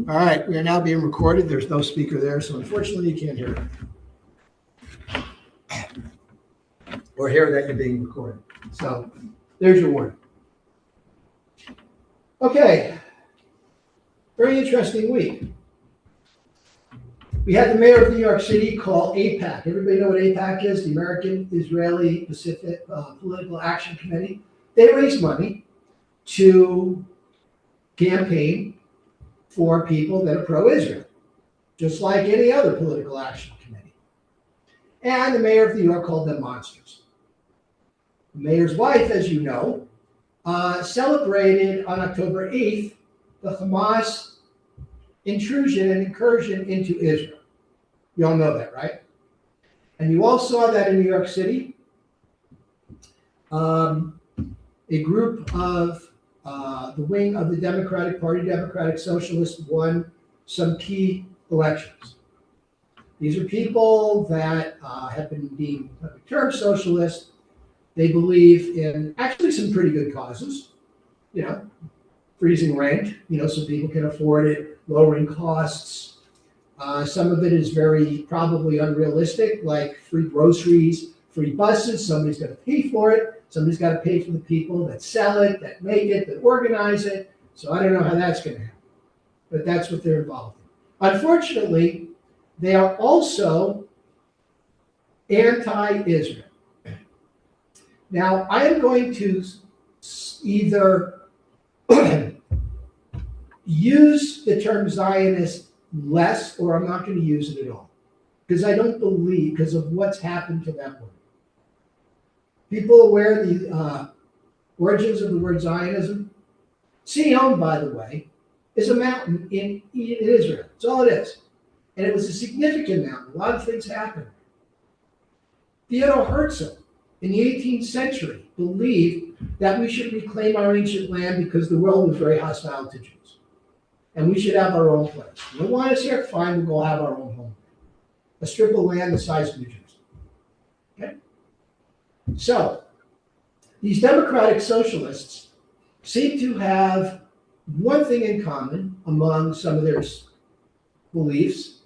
All right, we are now being recorded. There's no speaker there, so unfortunately you can't hear it. Or hear that you're being recorded. So there's your warning. Okay, very interesting week. We had the mayor of New York City call AIPAC. Everybody know what AIPAC is? The American Israeli Pacific Political Action Committee. They raise money to campaign for people that are pro-Israel, just like any other political action committee. And the mayor of New York called them monsters. The mayor's wife, as you know, celebrated on October 8th the Hamas intrusion and incursion into Israel. You all know that, right? And you all saw that in New York City. A group of the wing of the Democratic Party, Democratic Socialists, won some key elections. These are people that have been deemed term socialist. They believe in actually some pretty good causes, freezing rent, so people can afford it, lowering costs. Some of it is very probably unrealistic, like free groceries, free buses. Somebody's got to pay for it. Somebody's got to pay for the people that sell it, that make it, that organize it. So I don't know how that's going to happen, but that's what they're involved in. Unfortunately, they are also anti-Israel. Now, I am going to either use the term Zionist less, or I'm not going to use it at all, because I don't believe, because of what's happened to that word. People aware of the origins of the word Zionism? Sion, by the way, is a mountain in Israel. That's all it is. And it was a significant mountain. A lot of things happened. Theodore Herzl, in the 18th century, believed that we should reclaim our ancient land because the world was very hostile to Jews. And we should have our own place. You don't want us here? Fine, we'll go have our own home. A strip of land the size of New Jersey. Okay? So, these democratic socialists seem to have one thing in common among some of their beliefs,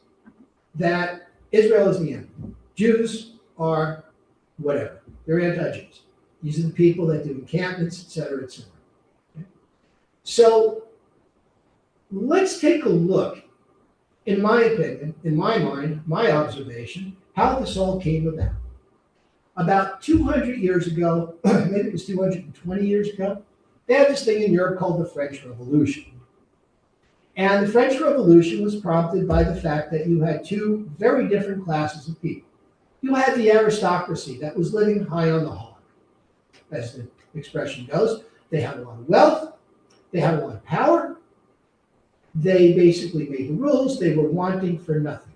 that Israel is the enemy. Jews are whatever. They're anti-Jews. These are the people that do encampments, etc., etc. Okay? So, let's take a look, in my opinion, in my mind, my observation, how this all came about. About 200 years ago, maybe it was 220 years ago, they had this thing in Europe called the French Revolution. And the French Revolution was prompted by the fact that you had two very different classes of people. You had the aristocracy that was living high on the hog, as the expression goes. They had a lot of wealth, they had a lot of power, they basically made the rules, they were wanting for nothing.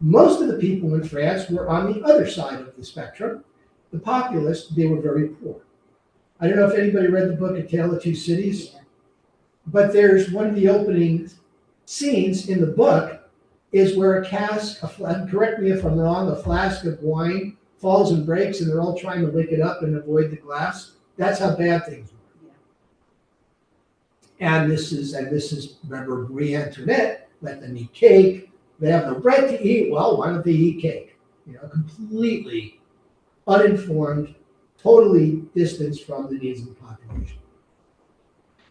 Most of the people in France were on the other side of the spectrum. The populace, they were very poor. I don't know if anybody read the book A Tale of Two Cities, but there's one of the opening scenes in the book is where a cask, correct me if I'm wrong, a flask of wine falls and breaks and they're all trying to lick it up and avoid the glass. That's how bad things were. And this is, remember, Marie Antoinette let them eat cake. They have no bread to eat. Well, why don't they eat cake? Completely uninformed, totally distanced from the needs of the population.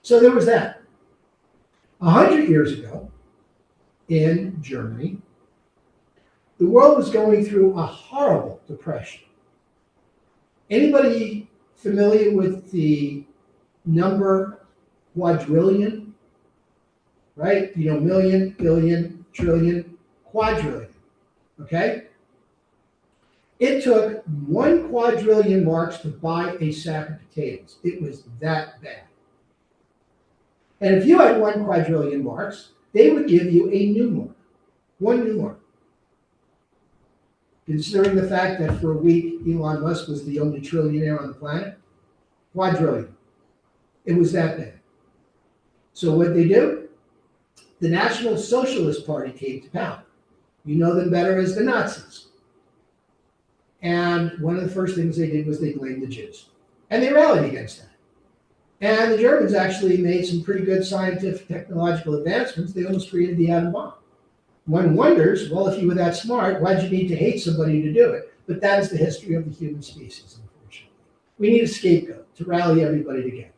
So there was that. 100 years ago, in Germany, the world was going through a horrible depression. Anybody familiar with the number quadrillion, right? Million, billion, trillion, quadrillion, okay? It took 1 quadrillion marks to buy a sack of potatoes. It was that bad. And if you had 1 quadrillion marks, they would give you a new mark, 1 new mark. Considering the fact that for a week, Elon Musk was the only trillionaire on the planet, quadrillion. It was that bad. So what they do? The National Socialist Party came to power. You know them better as the Nazis. And one of the first things they did was they blamed the Jews. And they rallied against that. And the Germans actually made some pretty good scientific technological advancements. They almost created the atom bomb. One wonders, well, if you were that smart, why'd you need to hate somebody to do it? But that is the history of the human species, unfortunately. We need a scapegoat to rally everybody together.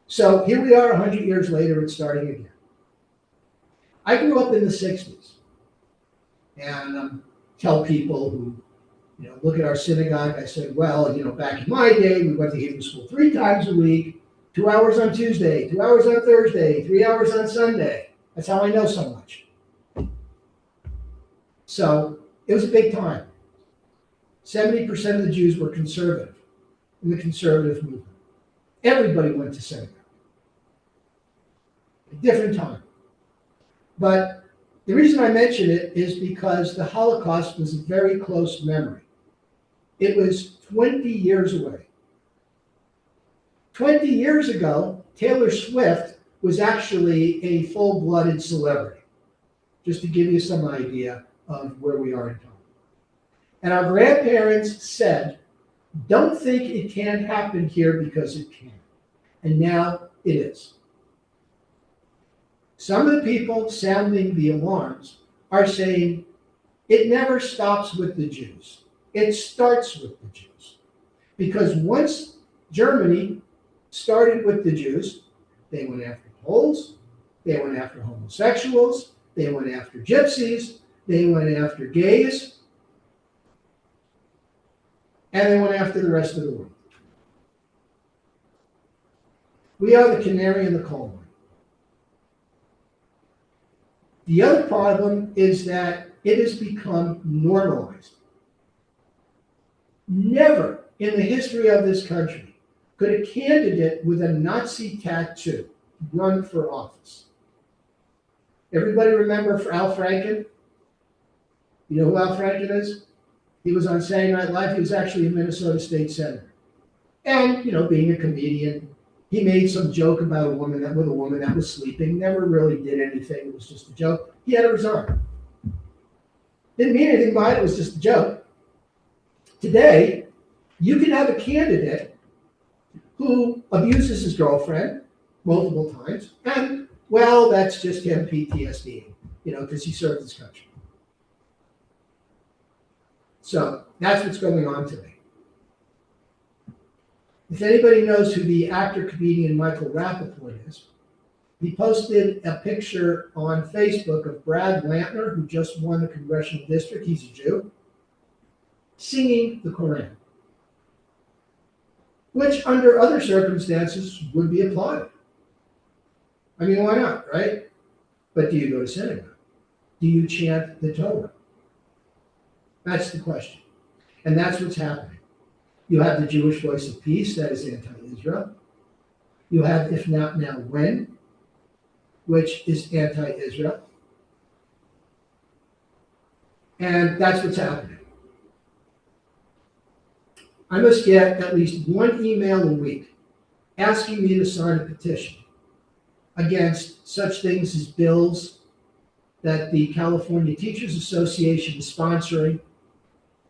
So here we are 100 years later, it's starting again. I grew up in the 60s, and tell people who look at our synagogue, I said, well, back in my day, we went to Hebrew school 3 times a week, 2 hours on Tuesday, 2 hours on Thursday, 3 hours on Sunday. That's how I know so much. So it was a big time. 70% of the Jews were conservative in the conservative movement. Everybody went to synagogue. A different time. But the reason I mention it is because the Holocaust was a very close memory. It was 20 years away. 20 years ago, Taylor Swift was actually a full-blooded celebrity, just to give you some idea of where we are in time. And our grandparents said, don't think it can't happen here because it can. And now it is. Some of the people sounding the alarms are saying it never stops with the Jews. It starts with the Jews. Because once Germany started with the Jews, they went after Poles, they went after homosexuals, they went after gypsies, they went after gays, and they went after the rest of the world. We are the canary in the coal mine. The other problem is that it has become normalized. Never in the history of this country could a candidate with a Nazi tattoo run for office. Everybody remember Al Franken? You know who Al Franken is? He was on Saturday Night Live. He was actually a Minnesota state senator. And, being a comedian, he made some joke about a woman that was sleeping, never really did anything. It was just a joke. He had to resign. Didn't mean anything by it. It was just a joke. Today, you can have a candidate who abuses his girlfriend multiple times, and, well, that's just him PTSD, because he served his country. So that's what's going on today. If anybody knows who the actor-comedian Michael Rappaport is, he posted a picture on Facebook of Brad Lantner, who just won the congressional district, he's a Jew, singing the Quran, which under other circumstances would be applauded. I mean, why not, right? But do you go to synagogue? Do you chant the Torah? That's the question. And that's what's happening. You have the Jewish Voice of Peace, that is anti-Israel. You have If Not Now, When, which is anti-Israel. And that's what's happening. I must get at least one email a week asking me to sign a petition against such things as bills that the California Teachers Association is sponsoring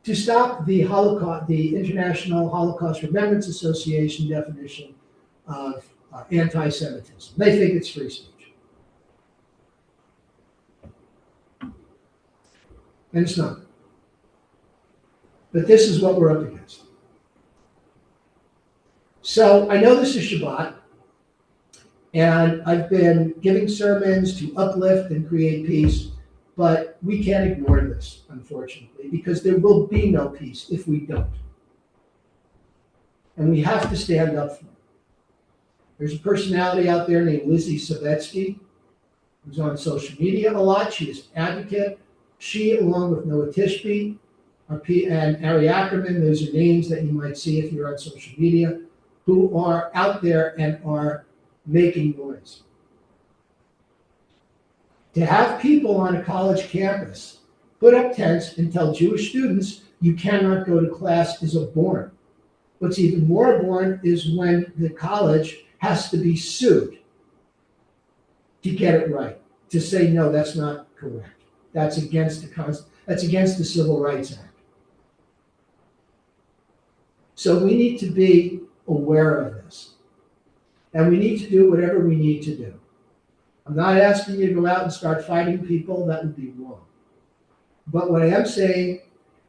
to stop the Holocaust, the International Holocaust Remembrance Association definition of anti-Semitism. They think it's free speech. And it's not. But this is what we're up against. So I know this is Shabbat, and I've been giving sermons to uplift and create peace, but we can't ignore this, unfortunately, because there will be no peace if we don't. And we have to stand up for it. There's a personality out there named Lizzie Savetsky, who's on social media a lot. She is an advocate. She, along with Noah Tishby and Ari Ackerman, those are names that you might see if you're on social media, who are out there and are making noise. To have people on a college campus put up tents and tell Jewish students you cannot go to class is abhorrent. What's even more abhorrent is when the college has to be sued to get it right, to say, no, that's not correct. That's against the Civil Rights Act. So we need to be aware of this. And we need to do whatever we need to do. I'm not asking you to go out and start fighting people. That would be wrong. But what I am saying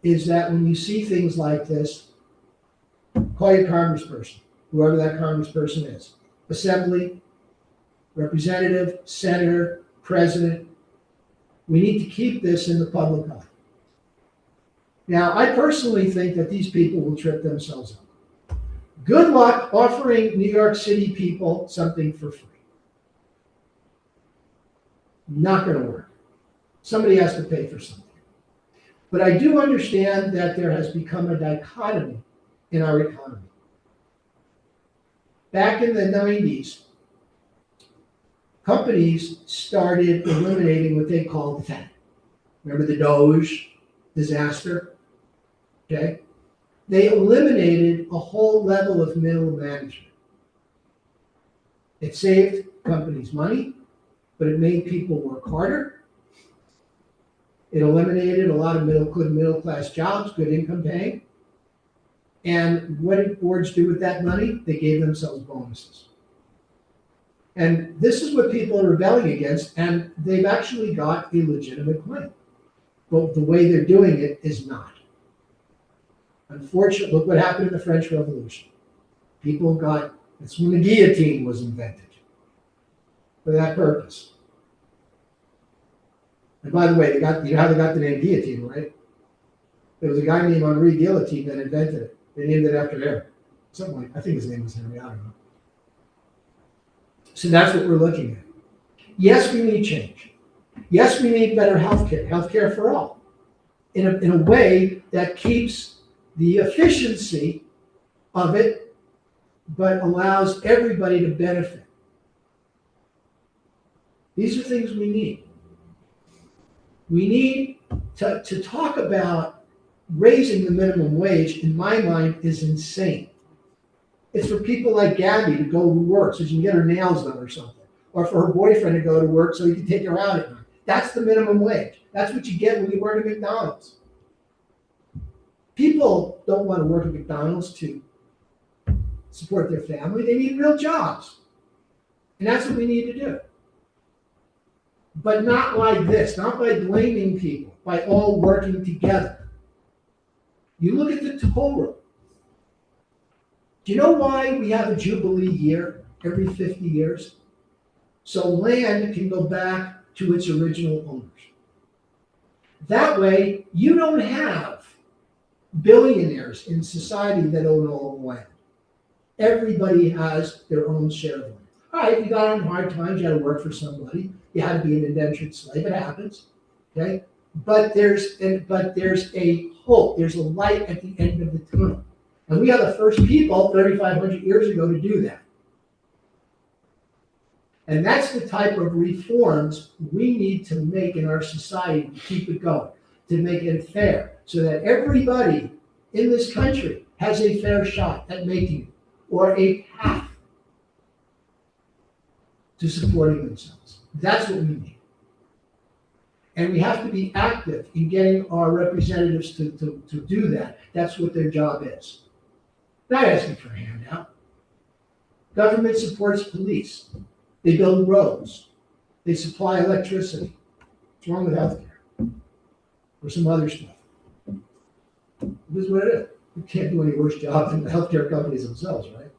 is that when you see things like this, call your congressperson, whoever that congressperson is. Assembly, representative, senator, president. We need to keep this in the public eye. Now, I personally think that these people will trip themselves up. Good luck offering New York City people something for free. Not going to work. Somebody has to pay for something. But I do understand that there has become a dichotomy in our economy. Back in the 90s, companies started eliminating what they called the FANG. Remember the Doge disaster? Okay? They eliminated a whole level of middle management. It saved companies money, but it made people work harder. It eliminated a lot of middle class jobs, good income paying. And what did boards do with that money? They gave themselves bonuses. And this is what people are rebelling against, and they've actually got a legitimate claim. But the way they're doing it is not. Unfortunately, look what happened in the French Revolution. People got, that's when the guillotine was invented for that purpose. And by the way, they got, you know how they got the name guillotine, right? There was a guy named Henri Guillotine that invented it. They named it after him. Something like, I think his name was Henry, I don't know. So that's what we're looking at. Yes, we need change. Yes, we need better healthcare for all, in a way that keeps the efficiency of it, but allows everybody to benefit. These are things we need. We need to talk about raising the minimum wage, in my mind, is insane. It's for people like Gabby to go to work so she can get her nails done or something. Or for her boyfriend to go to work so he can take her out at night. That's the minimum wage. That's what you get when you work at McDonald's. People don't want to work at McDonald's to support their family. They need real jobs. And that's what we need to do. But not like this, not by blaming people, by all working together. You look at the Torah. Do you know why we have a Jubilee year every 50 years? So land can go back to its original owners. That way, you don't have billionaires in society that own all the land. Everybody has their own share of land. All right, you got on hard times, you had to work for somebody, you had to be an indentured slave, it happens, okay? But there's a hope, there's a light at the end of the tunnel. And we are the first people 3,500 years ago to do that. And that's the type of reforms we need to make in our society to keep it going, to make it fair, so that everybody in this country has a fair shot at making it, or a path to supporting themselves. That's what we need. And we have to be active in getting our representatives to do that. That's what their job is. Not asking for a handout. Government supports police. They build roads. They supply electricity. What's wrong with healthcare? Or some other stuff? This is what it is. We can't do any worse job than the healthcare companies themselves, right?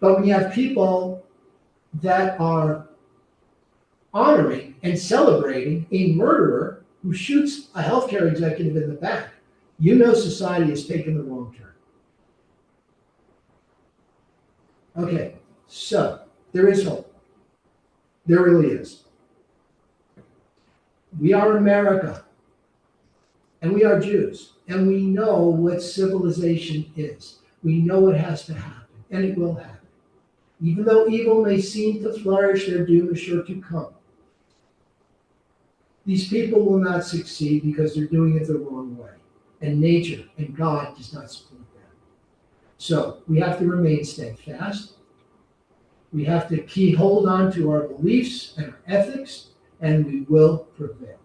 But when you have people that are honoring and celebrating a murderer who shoots a healthcare executive in the back, you know society has taken the wrong turn. Okay, so there is hope. There really is. We are America, and we are Jews, and we know what civilization is. We know it has to happen, and it will happen. Even though evil may seem to flourish, their doom is sure to come. These people will not succeed because they're doing it the wrong way, and nature and God does not support that. So we have to remain steadfast. We have to hold on to our beliefs and our ethics, and we will prevail.